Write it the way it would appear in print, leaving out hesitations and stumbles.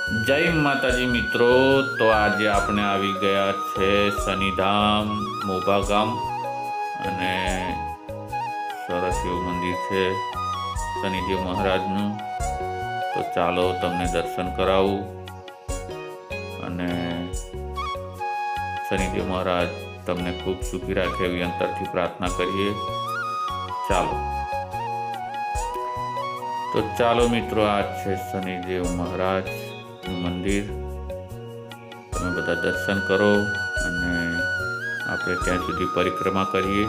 જય માતાજી મિત્રો, તો આજે આપણે આવી ગયા છે શનિધામ મોભા ગામ અને સરસ એવું મંદિર છે શનિદેવ મહારાજનું. તો ચાલો તમને દર્શન કરાવું અને શનિદેવ મહારાજ તમને ખૂબ સુખી રાખે એવી અંતરથી પ્રાર્થના કરીએ. ચાલો મિત્રો, આ છે શનિદેવ મહારાજ મંદિર. તમે બધા દર્શન કરો અને આપણે ત્યાં સુધી પરિક્રમા કરીએ.